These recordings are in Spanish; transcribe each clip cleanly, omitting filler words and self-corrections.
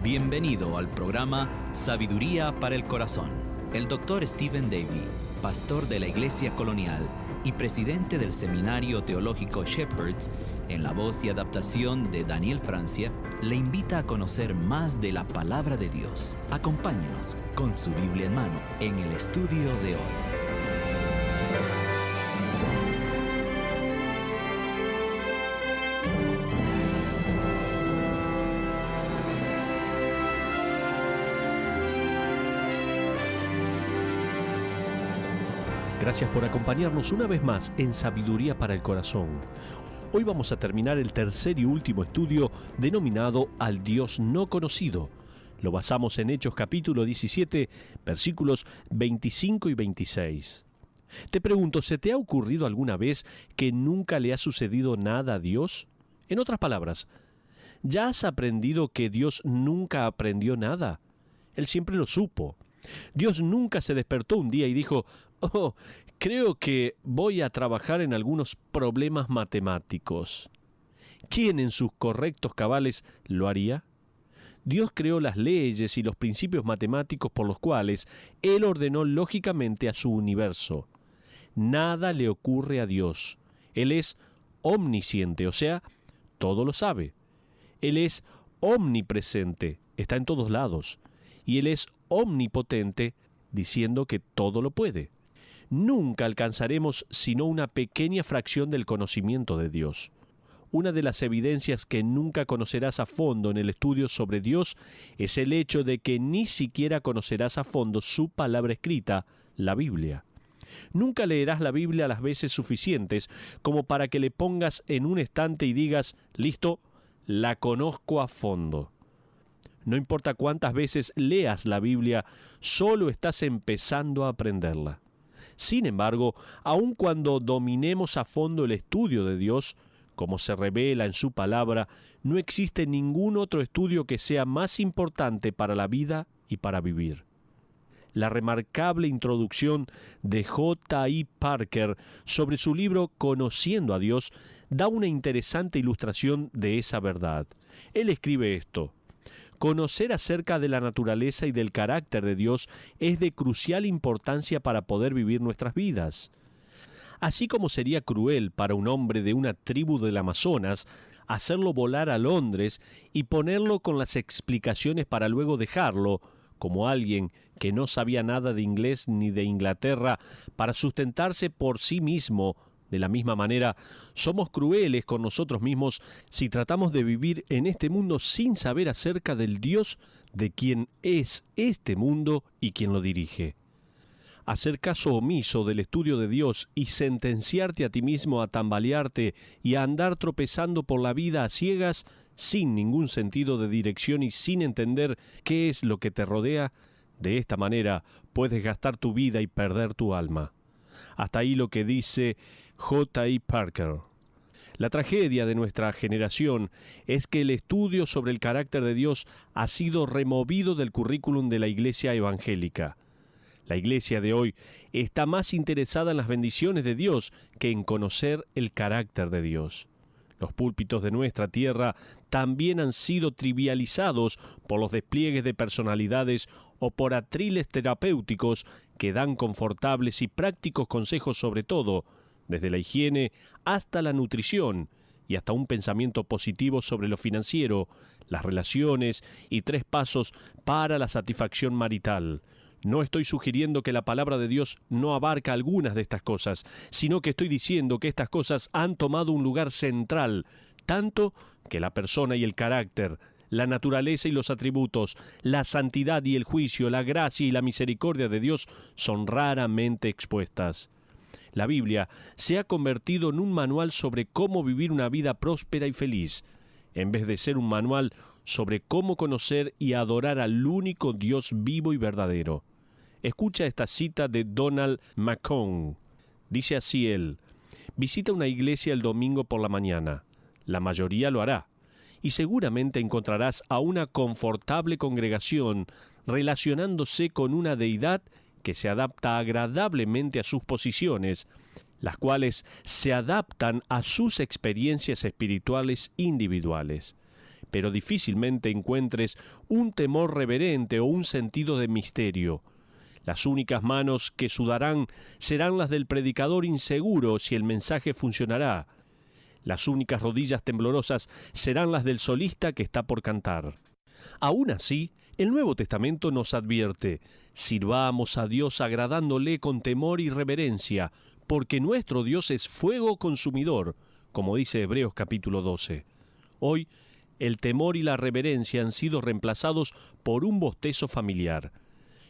Bienvenido al programa Sabiduría para el Corazón. El Dr. Stephen Davey, pastor de la Iglesia Colonial y presidente del Seminario Teológico Shepherds, en la voz y adaptación de Daniel Francia, le invita a conocer más de la Palabra de Dios. Acompáñenos con su Biblia en mano en el estudio de hoy. Gracias por acompañarnos una vez más en Sabiduría para el Corazón. Hoy vamos a terminar el tercer y último estudio denominado Al Dios no conocido. Lo basamos en Hechos capítulo 17, versículos 25 y 26. Te pregunto, ¿se te ha ocurrido alguna vez que nunca le ha sucedido nada a Dios? En otras palabras, ¿ya has aprendido que Dios nunca aprendió nada? Él siempre lo supo. Dios nunca se despertó un día y dijo, creo que voy a trabajar en algunos problemas matemáticos. ¿Quién en sus correctos cabales lo haría? Dios creó las leyes y los principios matemáticos por los cuales Él ordenó lógicamente a su universo. Nada le ocurre a Dios. Él es omnisciente, o sea, todo lo sabe. Él es omnipresente, está en todos lados. Y Él es omnipotente, diciendo que todo lo puede. Nunca alcanzaremos sino una pequeña fracción del conocimiento de Dios. Una de las evidencias que nunca conocerás a fondo en el estudio sobre Dios es el hecho de que ni siquiera conocerás a fondo su palabra escrita, la Biblia. Nunca leerás la Biblia las veces suficientes como para que le pongas en un estante y digas, listo, la conozco a fondo. No importa cuántas veces leas la Biblia, solo estás empezando a aprenderla. Sin embargo, aun cuando dominemos a fondo el estudio de Dios, como se revela en su palabra, no existe ningún otro estudio que sea más importante para la vida y para vivir. La remarcable introducción de J.I. Parker sobre su libro Conociendo a Dios da una interesante ilustración de esa verdad. Él escribe esto: conocer acerca de la naturaleza y del carácter de Dios es de crucial importancia para poder vivir nuestras vidas. Así como sería cruel para un hombre de una tribu del Amazonas hacerlo volar a Londres y ponerlo con las explicaciones para luego dejarlo, como alguien que no sabía nada de inglés ni de Inglaterra, para sustentarse por sí mismo. De la misma manera, somos crueles con nosotros mismos si tratamos de vivir en este mundo sin saber acerca del Dios de quien es este mundo y quien lo dirige. Hacer caso omiso del estudio de Dios y sentenciarte a ti mismo a tambalearte y a andar tropezando por la vida a ciegas, sin ningún sentido de dirección y sin entender qué es lo que te rodea, de esta manera puedes gastar tu vida y perder tu alma. Hasta ahí lo que dice J.I. Parker. La tragedia de nuestra generación es que el estudio sobre el carácter de Dios ha sido removido del currículum de la iglesia evangélica. La iglesia de hoy está más interesada en las bendiciones de Dios que en conocer el carácter de Dios. Los púlpitos de nuestra tierra también han sido trivializados por los despliegues de personalidades o por atriles terapéuticos que dan confortables y prácticos consejos sobre todo, desde la higiene hasta la nutrición y hasta un pensamiento positivo sobre lo financiero, las relaciones y 3 pasos para la satisfacción marital. No estoy sugiriendo que la palabra de Dios no abarca algunas de estas cosas, sino que estoy diciendo que estas cosas han tomado un lugar central, tanto que la persona y el carácter, la naturaleza y los atributos, la santidad y el juicio, la gracia y la misericordia de Dios son raramente expuestas. La Biblia se ha convertido en un manual sobre cómo vivir una vida próspera y feliz, en vez de ser un manual sobre cómo conocer y adorar al único Dios vivo y verdadero. Escucha esta cita de Donald McCone. Dice así él: visita una iglesia el domingo por la mañana. La mayoría lo hará. Y seguramente encontrarás a una confortable congregación relacionándose con una deidad que se adapta agradablemente a sus posiciones, las cuales se adaptan a sus experiencias espirituales individuales. pero difícilmente encuentres un temor reverente o un sentido de misterio. Las únicas manos que sudarán serán las del predicador inseguro si el mensaje funcionará. Las únicas rodillas temblorosas serán las del solista que está por cantar. Aún así, el Nuevo Testamento nos advierte: sirvamos a Dios agradándole con temor y reverencia, porque nuestro Dios es fuego consumidor, como dice Hebreos capítulo 12. Hoy, el temor y la reverencia han sido reemplazados por un bostezo familiar.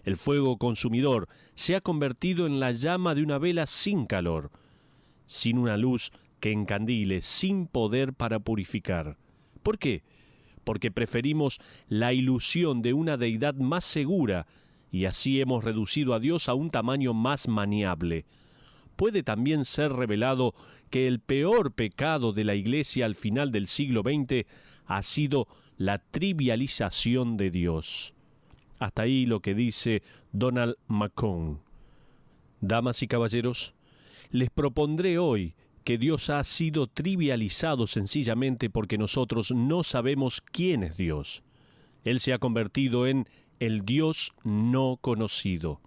El fuego consumidor se ha convertido en la llama de una vela sin calor, sin una luz que encandile, sin poder para purificar. ¿Por qué? Porque preferimos la ilusión de una deidad más segura y así hemos reducido a Dios a un tamaño más maniable. Puede también ser revelado que el peor pecado de la Iglesia al final del siglo XX ha sido la trivialización de Dios. Hasta ahí lo que dice Donald McCone. Damas y caballeros, les propondré hoy que Dios ha sido trivializado sencillamente porque nosotros no sabemos quién es Dios. Él se ha convertido en el Dios no conocido.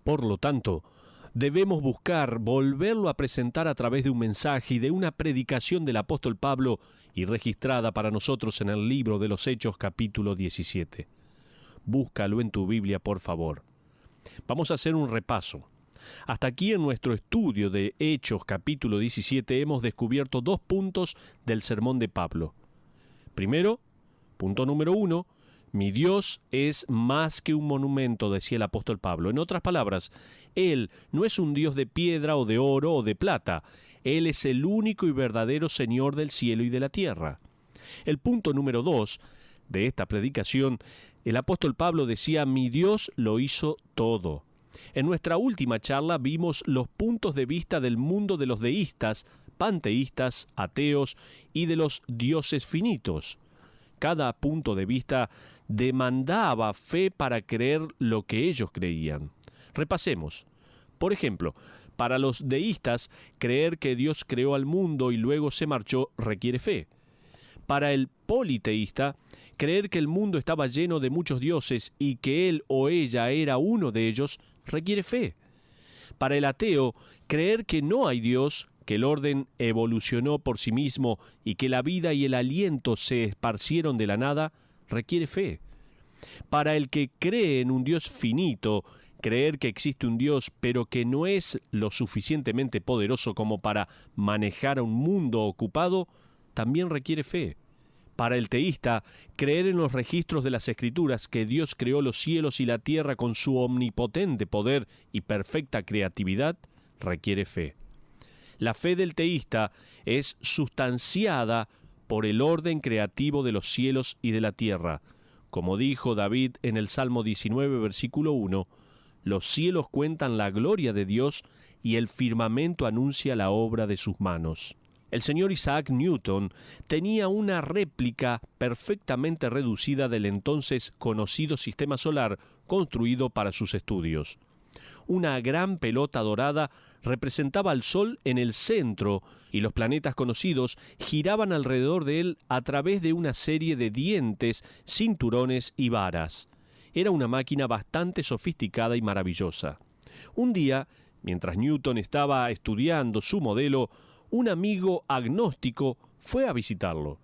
Por lo tanto, debemos buscar volverlo a presentar a través de un mensaje y de una predicación del apóstol Pablo y registrada para nosotros en el libro de los Hechos capítulo 17. Búscalo en tu Biblia, por favor. Vamos a hacer un repaso. Hasta aquí en nuestro estudio de Hechos capítulo 17 hemos descubierto 2 puntos del sermón de Pablo. Primero, punto número 1, mi Dios es más que un monumento, decía el apóstol Pablo. En otras palabras, Él no es un Dios de piedra o de oro o de plata. Él es el único y verdadero Señor del cielo y de la tierra. El punto número 2 de esta predicación, el apóstol Pablo decía, mi Dios lo hizo todo. En nuestra última charla vimos los puntos de vista del mundo de los deístas, panteístas, ateos y de los dioses finitos. Cada punto de vista demandaba fe para creer lo que ellos creían. Repasemos. Por ejemplo, para los deístas, creer que Dios creó al mundo y luego se marchó requiere fe. Para el politeísta, creer que el mundo estaba lleno de muchos dioses y que él o ella era uno de ellos requiere fe. Para el ateo, creer que no hay Dios, que el orden evolucionó por sí mismo y que la vida y el aliento se esparcieron de la nada, requiere fe. Para el que cree en un Dios finito, creer que existe un Dios pero que no es lo suficientemente poderoso como para manejar a un mundo ocupado, también requiere fe. Para el teísta, creer en los registros de las Escrituras que Dios creó los cielos y la tierra con su omnipotente poder y perfecta creatividad, requiere fe. La fe del teísta es sustanciada por el orden creativo de los cielos y de la tierra. Como dijo David en el Salmo 19, versículo 1, los cielos cuentan la gloria de Dios y el firmamento anuncia la obra de sus manos. El señor Isaac Newton tenía una réplica perfectamente reducida del entonces conocido sistema solar construido para sus estudios. Una gran pelota dorada representaba al Sol en el centro y los planetas conocidos giraban alrededor de él a través de una serie de dientes, cinturones y varas. Era una máquina bastante sofisticada y maravillosa. Un día, mientras Newton estaba estudiando su modelo, un amigo agnóstico fue a visitarlo.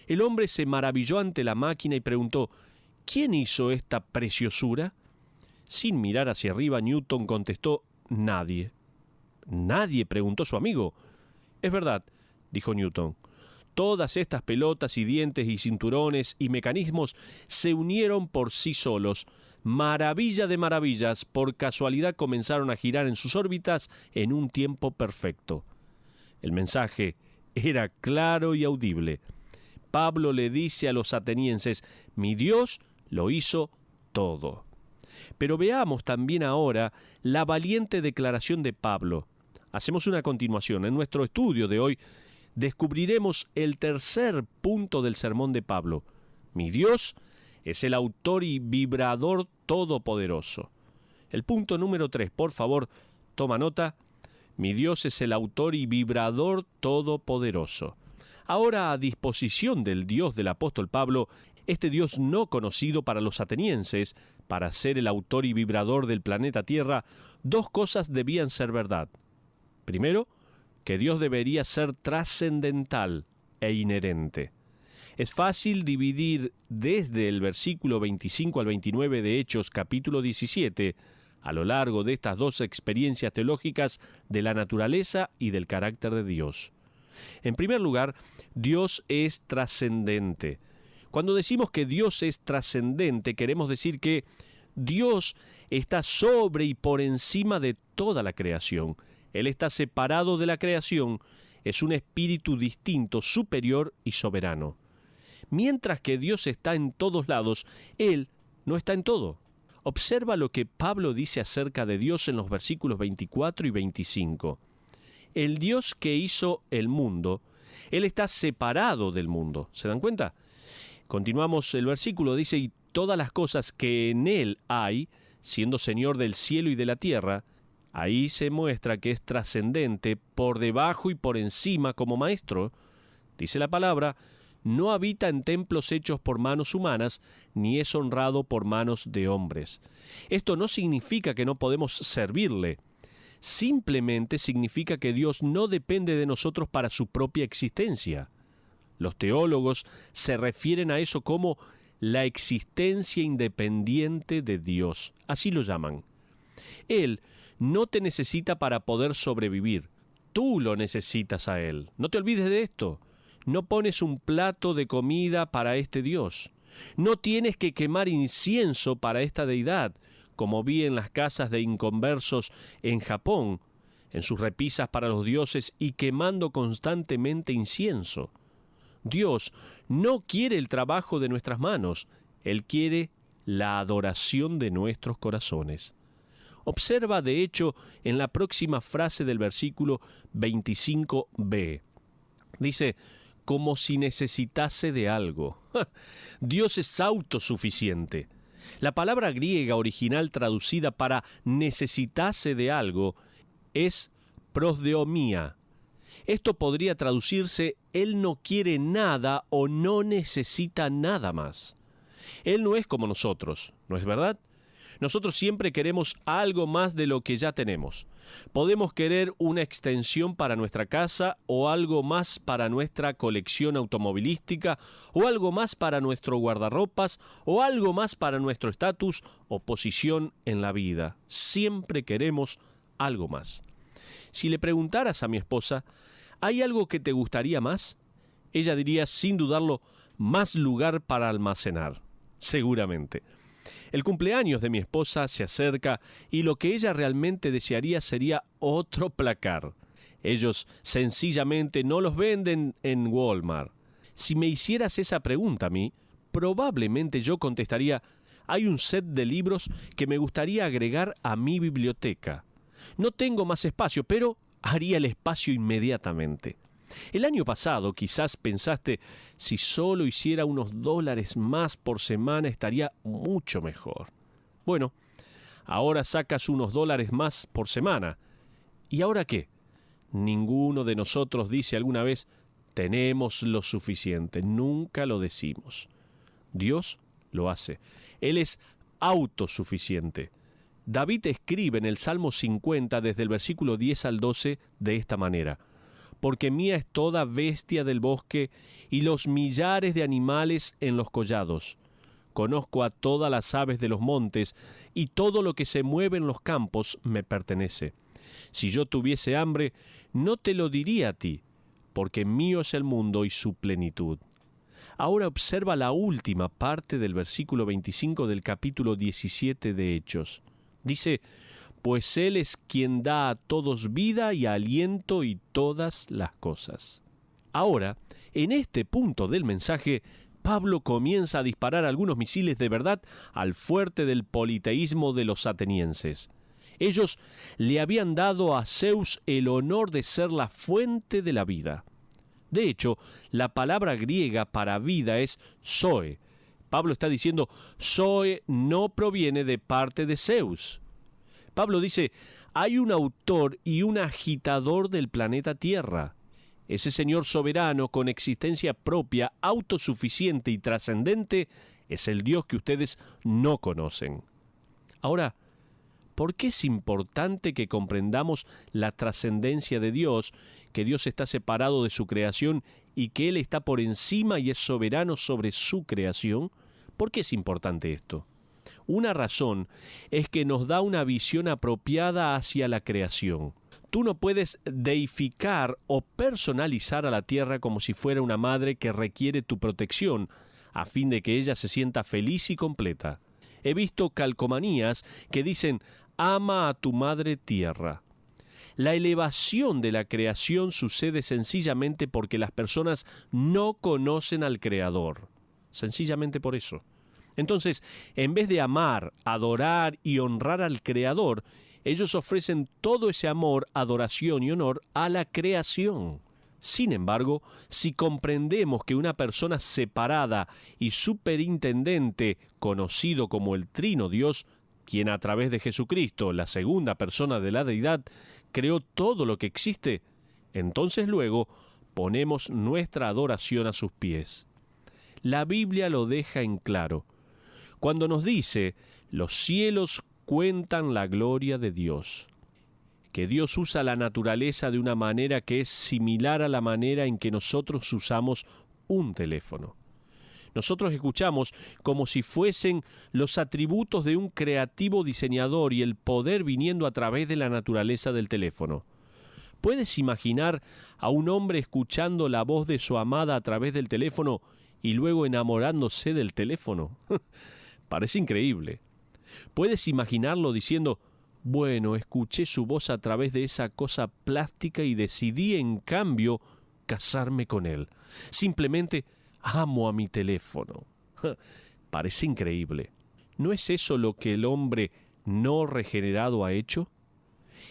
El hombre se maravilló ante la máquina y preguntó, ¿quién hizo esta preciosura? Sin mirar hacia arriba, Newton contestó, nadie. ¿Nadie?, preguntó su amigo. Es verdad, dijo Newton. Todas estas pelotas y dientes y cinturones y mecanismos se unieron por sí solos. Maravilla de maravillas, por casualidad comenzaron a girar en sus órbitas en un tiempo perfecto. El mensaje era claro y audible. Pablo le dice a los atenienses, mi Dios lo hizo todo. Pero veamos también ahora la valiente declaración de Pablo. Hacemos una continuación. En nuestro estudio de hoy descubriremos el tercer punto del sermón de Pablo. Mi Dios es el autor y vibrador todopoderoso. El punto número 3, por favor, toma nota. Mi Dios es el autor y vibrador todopoderoso. Ahora, a disposición del Dios del apóstol Pablo, este Dios no conocido para los atenienses, para ser el autor y vibrador del planeta Tierra, dos cosas debían ser verdad. Primero, que Dios debería ser trascendental e inherente. Es fácil dividir desde el versículo 25 al 29 de Hechos capítulo 17, a lo largo de estas dos experiencias teológicas de la naturaleza y del carácter de Dios. En primer lugar, Dios es trascendente. Cuando decimos que Dios es trascendente, queremos decir que Dios está sobre y por encima de toda la creación. Él está separado de la creación, es un espíritu distinto, superior y soberano. Mientras que Dios está en todos lados, Él no está en todo. Observa lo que Pablo dice acerca de Dios en los versículos 24 y 25. El Dios que hizo el mundo, Él está separado del mundo. ¿Se dan cuenta? Continuamos el versículo, dice, y todas las cosas que en Él hay, siendo Señor del cielo y de la tierra, ahí se muestra que es trascendente, por debajo y por encima como maestro. Dice la palabra, no habita en templos hechos por manos humanas, ni es honrado por manos de hombres. Esto no significa que no podemos servirle. Simplemente significa que Dios no depende de nosotros para su propia existencia. Los teólogos se refieren a eso como la existencia independiente de Dios. Así lo llaman. Él no te necesita para poder sobrevivir. Tú lo necesitas a Él. No te olvides de esto. No pones un plato de comida para este Dios. No tienes que quemar incienso para esta deidad, como vi en las casas de inconversos en Japón, en sus repisas para los dioses y quemando constantemente incienso. Dios no quiere el trabajo de nuestras manos, Él quiere la adoración de nuestros corazones. Observa, de hecho, en la próxima frase del versículo 25b. Dice, como si necesitase de algo. Dios es autosuficiente. La palabra griega original traducida para necesitase de algo es prosdeomía. Esto podría traducirse, Él no quiere nada o no necesita nada más. Él no es como nosotros, ¿no es verdad? Nosotros siempre queremos algo más de lo que ya tenemos. Podemos querer una extensión para nuestra casa o algo más para nuestra colección automovilística o algo más para nuestro guardarropas o algo más para nuestro estatus o posición en la vida. Siempre queremos algo más. Si le preguntaras a mi esposa, ¿hay algo que te gustaría más? Ella diría, sin dudarlo, más lugar para almacenar. Seguramente. El cumpleaños de mi esposa se acerca y lo que ella realmente desearía sería otro placar. Ellos sencillamente no los venden en Walmart. Si me hicieras esa pregunta a mí, probablemente yo contestaría, hay un set de libros que me gustaría agregar a mi biblioteca. No tengo más espacio, pero haría el espacio inmediatamente. El año pasado quizás pensaste, si solo hiciera unos $1 más por semana estaría mucho mejor. Bueno, ahora sacas unos $1 más por semana. ¿Y ahora qué? Ninguno de nosotros dice alguna vez, tenemos lo suficiente. Nunca lo decimos. Dios lo hace. Él es autosuficiente. David escribe en el Salmo 50 desde el versículo 10 al 12 de esta manera. Porque mía es toda bestia del bosque y los millares de animales en los collados. Conozco a todas las aves de los montes y todo lo que se mueve en los campos me pertenece. Si yo tuviese hambre, no te lo diría a ti, porque mío es el mundo y su plenitud. Ahora observa la última parte del versículo 25 del capítulo 17 de Hechos. Dice, pues Él es quien da a todos vida y aliento y todas las cosas. Ahora, en este punto del mensaje, Pablo comienza a disparar algunos misiles de verdad al fuerte del politeísmo de los atenienses. Ellos le habían dado a Zeus el honor de ser la fuente de la vida. De hecho, la palabra griega para vida es zoe. Pablo está diciendo, zoe no proviene de parte de Zeus. Pablo dice, hay un autor y un agitador del planeta Tierra. ese Señor soberano con existencia propia, autosuficiente y trascendente, es el Dios que ustedes no conocen. Ahora, ¿por qué es importante que comprendamos la trascendencia de Dios, que Dios está separado de su creación y que Él está por encima y es soberano sobre su creación? ¿Por qué es importante esto? Una razón es que nos da una visión apropiada hacia la creación. Tú no puedes deificar o personalizar a la tierra como si fuera una madre que requiere tu protección, a fin de que ella se sienta feliz y completa. He visto calcomanías que dicen, ama a tu madre tierra. La elevación de la creación sucede sencillamente porque las personas no conocen al Creador. Sencillamente por eso. Entonces, en vez de amar, adorar y honrar al Creador, ellos ofrecen todo ese amor, adoración y honor a la creación. Sin embargo, si comprendemos que una persona separada y superintendente, conocido como el Trino Dios, quien a través de Jesucristo, la segunda persona de la deidad, creó todo lo que existe, entonces luego ponemos nuestra adoración a sus pies. La Biblia lo deja en claro. Cuando nos dice, los cielos cuentan la gloria de Dios, que Dios usa la naturaleza de una manera que es similar a la manera en que nosotros usamos un teléfono. Nosotros escuchamos como si fuesen los atributos de un creativo diseñador y el poder viniendo a través de la naturaleza del teléfono. ¿Puedes imaginar a un hombre escuchando la voz de su amada a través del teléfono y luego enamorándose del teléfono? Parece increíble. ¿Puedes imaginarlo diciendo, bueno, escuché su voz a través de esa cosa plástica y decidí en cambio casarme con él? Simplemente amo a mi teléfono. Parece increíble. ¿No es eso lo que el hombre no regenerado ha hecho?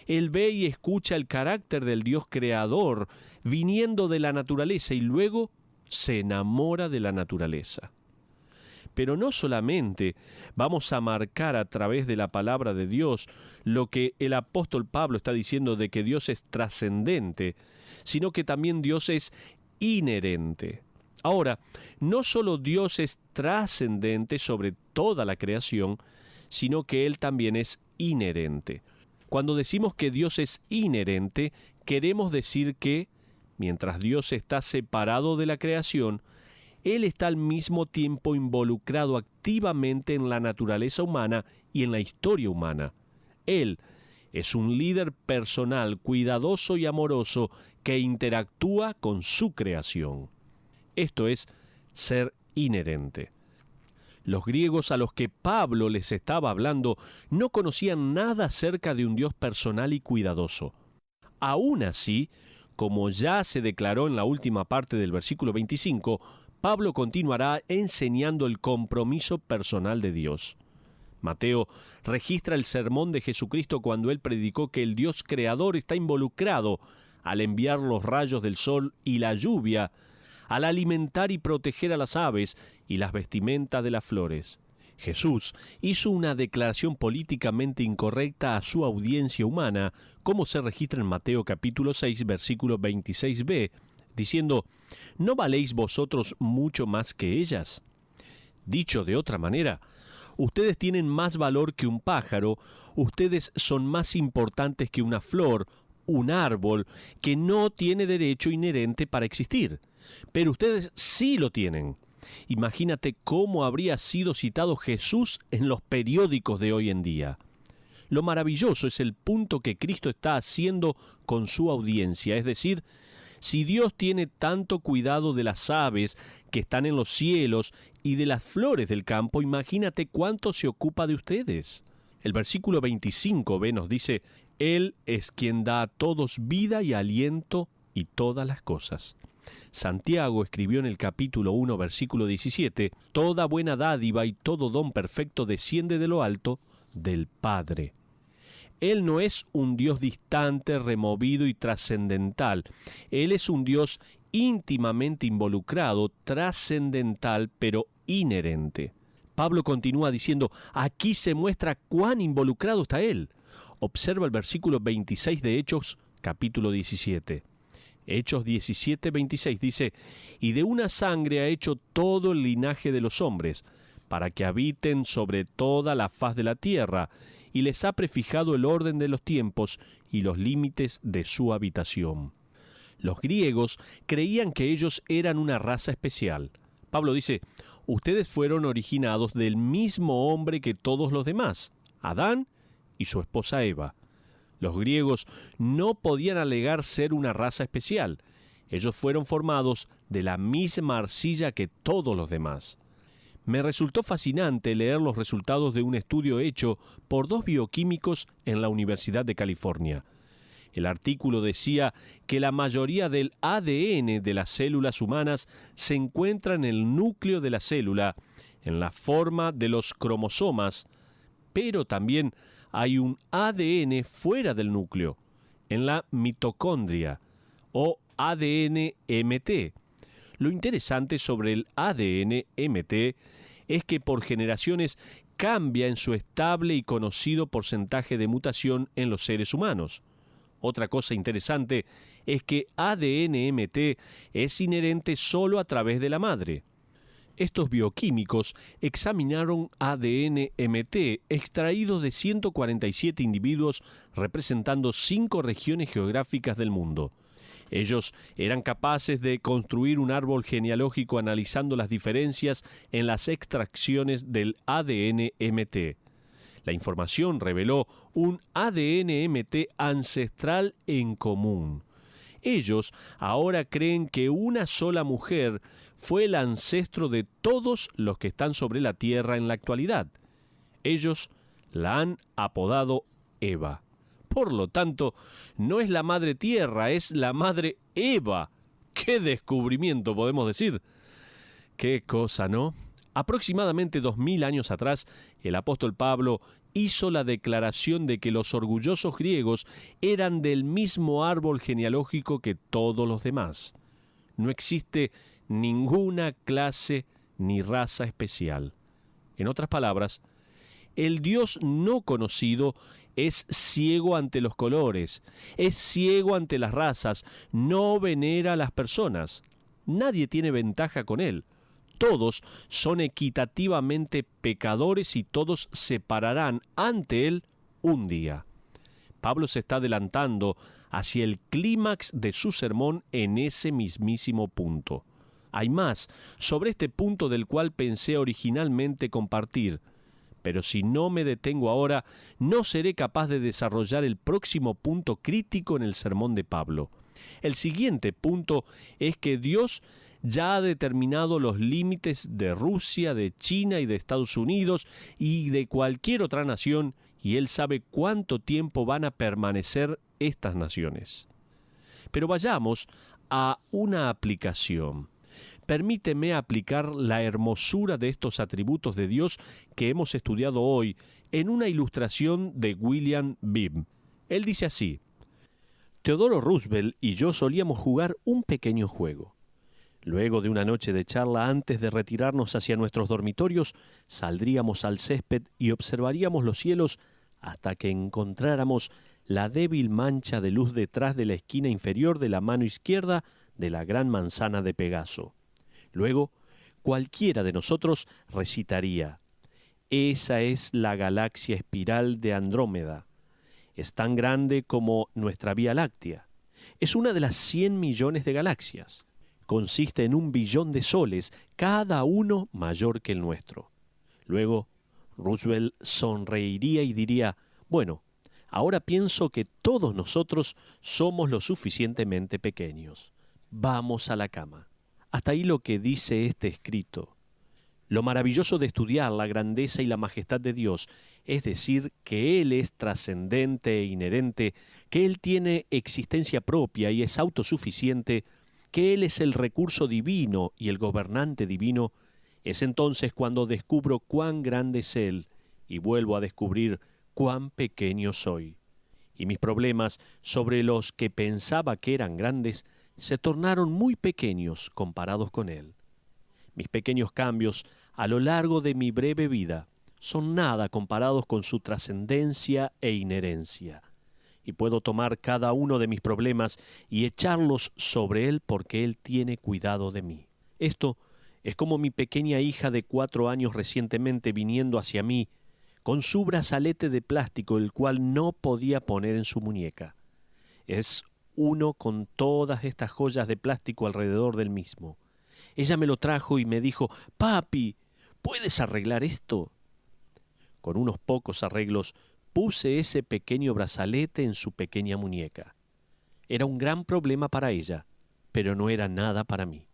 Él ve y escucha el carácter del Dios creador viniendo de la naturaleza y luego se enamora de la naturaleza. Pero no solamente vamos a marcar a través de la palabra de Dios lo que el apóstol Pablo está diciendo de que Dios es trascendente, sino que también Dios es inherente. Ahora, no solo Dios es trascendente sobre toda la creación, sino que Él también es inherente. Cuando decimos que Dios es inherente, queremos decir que, mientras Dios está separado de la creación, Él está al mismo tiempo involucrado activamente en la naturaleza humana y en la historia humana. Él es un líder personal, cuidadoso y amoroso que interactúa con su creación. Esto es ser inherente. Los griegos a los que Pablo les estaba hablando no conocían nada acerca de un Dios personal y cuidadoso. Aún así, como ya se declaró en la última parte del versículo 25, Pablo continuará enseñando el compromiso personal de Dios. Mateo registra el sermón de Jesucristo cuando él predicó que el Dios creador está involucrado al enviar los rayos del sol y la lluvia, al alimentar y proteger a las aves y las vestimentas de las flores. Jesús hizo una declaración políticamente incorrecta a su audiencia humana, como se registra en Mateo capítulo 6, versículo 26b, diciendo, ¿no valéis vosotros mucho más que ellas? Dicho de otra manera, ustedes tienen más valor que un pájaro, ustedes son más importantes que una flor, un árbol, que no tiene derecho inherente para existir. Pero ustedes sí lo tienen. Imagínate cómo habría sido citado Jesús en los periódicos de hoy en día. Lo maravilloso es el punto que Cristo está haciendo con su audiencia, es decir, si Dios tiene tanto cuidado de las aves que están en los cielos y de las flores del campo, imagínate cuánto se ocupa de ustedes. El versículo 25b nos dice, Él es quien da a todos vida y aliento y todas las cosas. Santiago escribió en el capítulo 1, versículo 17, toda buena dádiva y todo don perfecto desciende de lo alto, del Padre. Él no es un Dios distante, removido y trascendental. Él es un Dios íntimamente involucrado, trascendental, pero inherente. Pablo continúa diciendo, aquí se muestra cuán involucrado está Él. Observa el versículo 26 de Hechos, capítulo 17. Hechos 17:26 dice, y de una sangre ha hecho todo el linaje de los hombres, para que habiten sobre toda la faz de la tierra, y les ha prefijado el orden de los tiempos y los límites de su habitación. Los griegos creían que ellos eran una raza especial. Pablo dice, ustedes fueron originados del mismo hombre que todos los demás, Adán y su esposa Eva. Los griegos no podían alegar ser una raza especial. Ellos fueron formados de la misma arcilla que todos los demás. Me resultó fascinante leer los resultados de un estudio hecho por 2 bioquímicos en la Universidad de California. El artículo decía que la mayoría del ADN de las células humanas se encuentra en el núcleo de la célula, en la forma de los cromosomas, pero también hay un ADN fuera del núcleo, en la mitocondria o ADN-MT. Lo interesante sobre el ADN-MT es que por generaciones cambia en su estable y conocido porcentaje de mutación en los seres humanos. Otra cosa interesante es que ADN-MT es inherente solo a través de la madre. Estos bioquímicos examinaron ADN-MT extraído de 147 individuos representando 5 regiones geográficas del mundo. Ellos eran capaces de construir un árbol genealógico analizando las diferencias en las extracciones del ADN-MT. La información reveló un ADN-MT ancestral en común. Ellos ahora creen que una sola mujer fue el ancestro de todos los que están sobre la tierra en la actualidad. Ellos la han apodado Eva. Por lo tanto, no es la madre tierra, es la madre Eva. ¡Qué descubrimiento, podemos decir! ¡Qué cosa!, ¿no? Aproximadamente 2000 años atrás, el apóstol Pablo hizo la declaración de que los orgullosos griegos eran del mismo árbol genealógico que todos los demás. No existe ninguna clase ni raza especial. En otras palabras, el Dios no conocido es ciego ante los colores, es ciego ante las razas, no venera a las personas. Nadie tiene ventaja con él. Todos son equitativamente pecadores y todos se pararán ante él un día. Pablo se está adelantando hacia el clímax de su sermón en ese mismísimo punto. Hay más sobre este punto del cual pensé originalmente compartir, pero si no me detengo ahora, no seré capaz de desarrollar el próximo punto crítico en el sermón de Pablo. El siguiente punto es que Dios ya ha determinado los límites de Rusia, de China y de Estados Unidos y de cualquier otra nación, y Él sabe cuánto tiempo van a permanecer estas naciones. Pero vayamos a una aplicación. Permíteme aplicar la hermosura de estos atributos de Dios que hemos estudiado hoy en una ilustración de William Bibb. Él dice así: Teodoro Roosevelt y yo solíamos jugar un pequeño juego. Luego de una noche de charla antes de retirarnos hacia nuestros dormitorios, saldríamos al césped y observaríamos los cielos hasta que encontráramos la débil mancha de luz detrás de la esquina inferior de la mano izquierda de la gran manzana de Pegaso. Luego, cualquiera de nosotros recitaría: Esa es la galaxia espiral de Andrómeda. Es tan grande como nuestra Vía Láctea. Es una de las 100 millones de galaxias. Consiste en 1 billón de soles, cada uno mayor que el nuestro. Luego, Roosevelt sonreiría y diría: bueno, ahora pienso que todos nosotros somos lo suficientemente pequeños. Vamos a la cama. Hasta ahí lo que dice este escrito. Lo maravilloso de estudiar la grandeza y la majestad de Dios es decir que Él es trascendente e inherente, que Él tiene existencia propia y es autosuficiente, que Él es el recurso divino y el gobernante divino. Es entonces cuando descubro cuán grande es Él y vuelvo a descubrir cuán pequeño soy. Y mis problemas, sobre los que pensaba que eran grandes, se tornaron muy pequeños comparados con Él. Mis pequeños cambios a lo largo de mi breve vida son nada comparados con su trascendencia e inherencia. y puedo tomar cada uno de mis problemas y echarlos sobre Él porque Él tiene cuidado de mí. Esto es como mi pequeña hija de 4 años recientemente viniendo hacia mí con su brazalete de plástico, el cual no podía poner en su muñeca. Es uno con todas estas joyas de plástico alrededor del mismo. Ella me lo trajo y me dijo: «Papi, ¿puedes arreglar esto?». Con unos pocos arreglos puse ese pequeño brazalete en su pequeña muñeca. Era un gran problema para ella, pero no era nada para mí.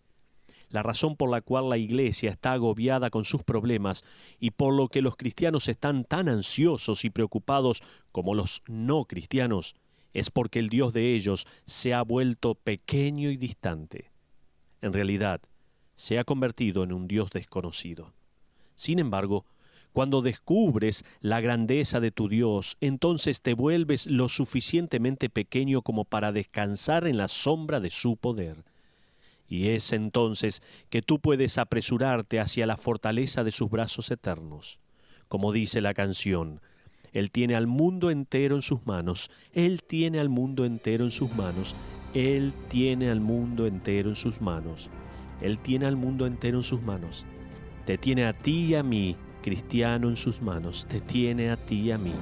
La razón por la cual la iglesia está agobiada con sus problemas y por lo que los cristianos están tan ansiosos y preocupados como los no cristianos es porque el Dios de ellos se ha vuelto pequeño y distante. En realidad, se ha convertido en un Dios desconocido. Sin embargo, cuando descubres la grandeza de tu Dios, entonces te vuelves lo suficientemente pequeño como para descansar en la sombra de su poder. Y es entonces que tú puedes apresurarte hacia la fortaleza de sus brazos eternos. Como dice la canción, Él tiene al mundo entero en sus manos, Él tiene al mundo entero en sus manos, Él tiene al mundo entero en sus manos, Él tiene al mundo entero en sus manos. Te tiene a ti y a mí, cristiano, en sus manos. Te tiene a ti y a mí,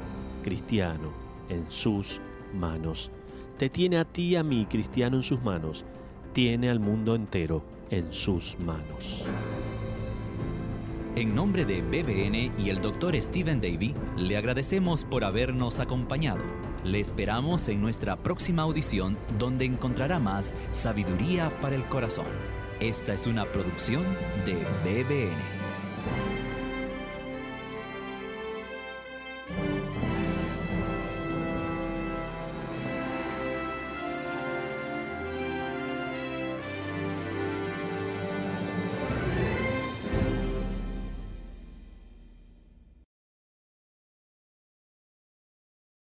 cristiano, en sus manos. Te tiene a ti y a mí, cristiano, en sus manos. Tiene al mundo entero en sus manos. En nombre de BBN y el Dr. Stephen Davey, le agradecemos por habernos acompañado. Le esperamos en nuestra próxima audición, donde encontrará más sabiduría para el corazón. Esta es una producción de BBN.